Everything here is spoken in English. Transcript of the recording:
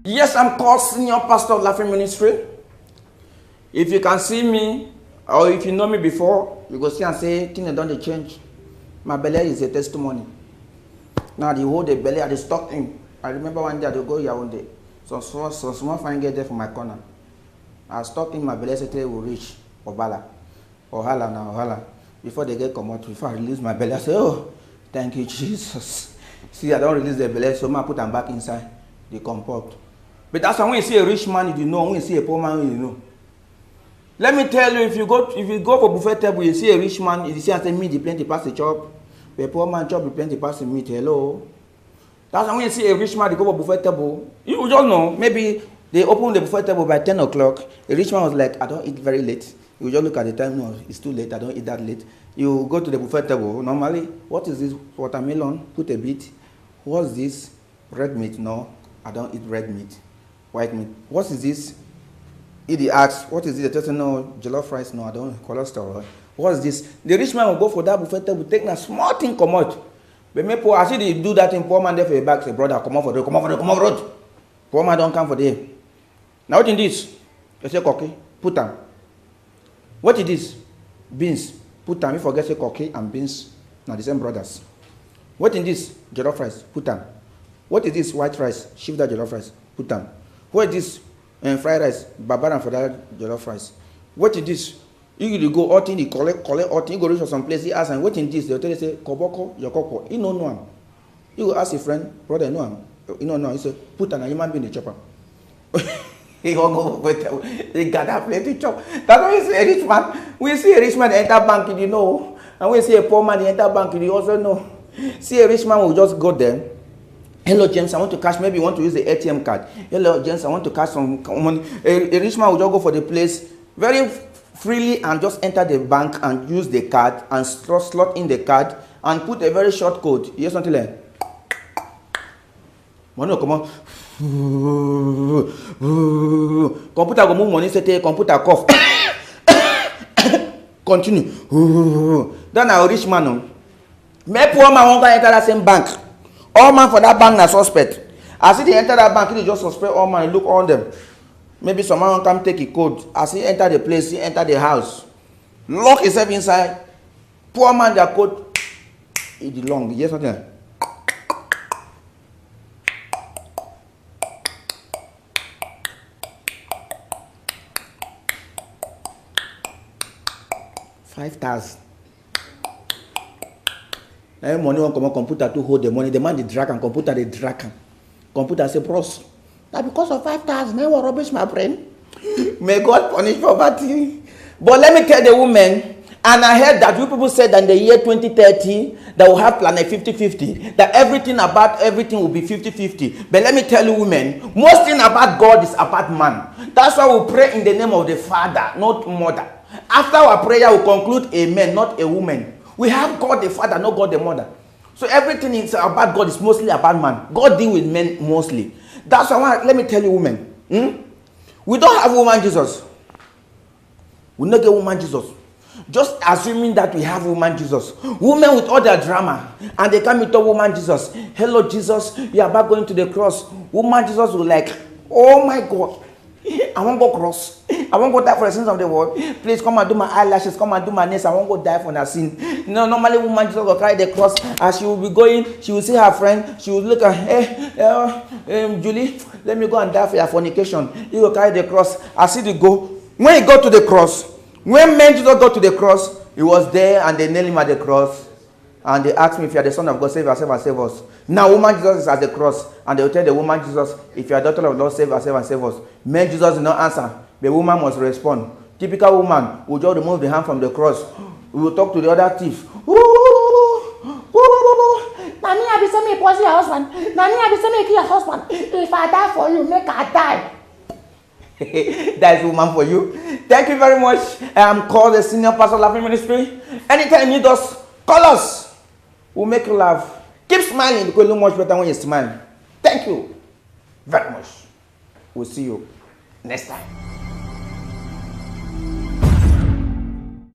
Yes, I'm called Senior Pastor of Laughing Ministry. If you can see me, or if you know me before, you go see and say, things don't change. My belly is a testimony. Now the whole the belly, I just stuck in. I remember one day I go here one day. So small fine get there from my corner. I stuck in my belly, said will reach Obala. Ohala now, Ohala. Before they get come out, before I release my belly, I say, oh, thank you, Jesus. See, I don't release the belly, so I put them back inside the compound. But that's when you see a rich man, you know. When you see a poor man, you know. Let me tell you, if you go for buffet table, you see a rich man, you see and say meat, the plenty pass the chop. The poor man chop, the plenty pass the meat. Hello. That's when you see a rich man, they go for buffet table. You just know. Maybe they open the buffet table by 10 o'clock. A rich man was like, I don't eat very late. You just look at the time. No, it's too late. I don't eat that late. You go to the buffet table. Normally, what is this? Watermelon. Put a bit. What's this? Red meat. No, I don't eat red meat. White meat. What is this? He asks, what is this? The person, no, jollof rice. No, I don't. Cholesterol. What is this? The rich man will go for that buffet table, take a small thing, come out. But me poor, I see they do that in poor man there for a bag. Say, brother, come on for the road, come on for the come on for the road. Poor man don't come for the. Now what in this? You say cocky, put them. What is this? Beans, put them. You forget say cocky and beans. Now the same brothers. What in this? Jollof rice, put them. What is this? White rice, shift that jollof rice, put them. What is this? Fried rice, babaran for that jollof rice. What is this? You go out in the collect out, you go reach for some place, he ask and what in this? They'll tell you, say, Koboko, your koko. You don't know him. You go ask a friend, brother, you know him. You don't know. He say, put an human being in the chopper. He go with he got that plate to chop. That's why you see a rich man. We see a rich man enter bank, you know. And we see a poor man enter bank, you also know. See a rich man will just go there. Hello, James, I want to cash. Maybe you want to use the ATM card. Hello, James, I want to cash some money. A rich man will just go for the place very freely and just enter the bank and use the card and slot in the card and put a very short code. You hear something like money come on. Computer go move money, say computer cough. Continue. Then a rich man. Me poor man won't enter that same bank. All man for that bank na suspect. As he enter that bank, he just suspect all man, look on them. Maybe someone come take a code. As he enter the place, he enter the house. Lock himself inside. Poor man, their code. It's long. Yes, something like 5,000. Now money won't come on computer to hold the money. The man they drag and computer they drag him. Computer say, bros, now because of 5,000, I will rubbish my brain. May God punish poverty. But let me tell the woman, and I heard that you people said that in the year 2030, that we'll have planet 50-50, that everything will be 50-50. But let me tell you women, most thing about God is about man. That's why we pray in the name of the Father, not mother. After our prayer, we conclude amen, not a woman. We have God the Father, not God the Mother. So everything is about God is mostly about man. God deal with men mostly. That's why, let me tell you women. We don't have woman Jesus. We not get woman Jesus. Just assuming that we have woman Jesus. Women with all their drama. And they come with a woman Jesus. Hello Jesus, you are about going to the cross. Woman Jesus will like, oh my God. I won't go cross. I won't go die for the sins of the world. Please come and do my eyelashes. Come and do my nails. I won't go die for that sin. No, normally woman Jesus will carry the cross. As she will be going, she will see her friend. She will look at, hey, Julie, let me go and die for your fornication. He will carry the cross. As he go. When he go to the cross, when men Jesus go to the cross, he was there and they nailed him at the cross. And they asked me, if you are the Son of God, save yourself and save us. Now, woman Jesus is at the cross. And they will tell the woman Jesus, if you are daughter of the Lord, save yourself and save us. Men Jesus did not answer. The woman must respond. Typical woman will just remove the hand from the cross. We will talk to the other thief. Nani, I be saying me poison your husband. Nani, I be saying me kill your husband. If I die for you, make I die. That is woman for you. Thank you very much. I am called the Senior Pastor of Laughing Ministry. Anytime you need us, call us. We'll make you laugh. Keep smiling because you look much better when you smile. Thank you very much. We'll see you next time.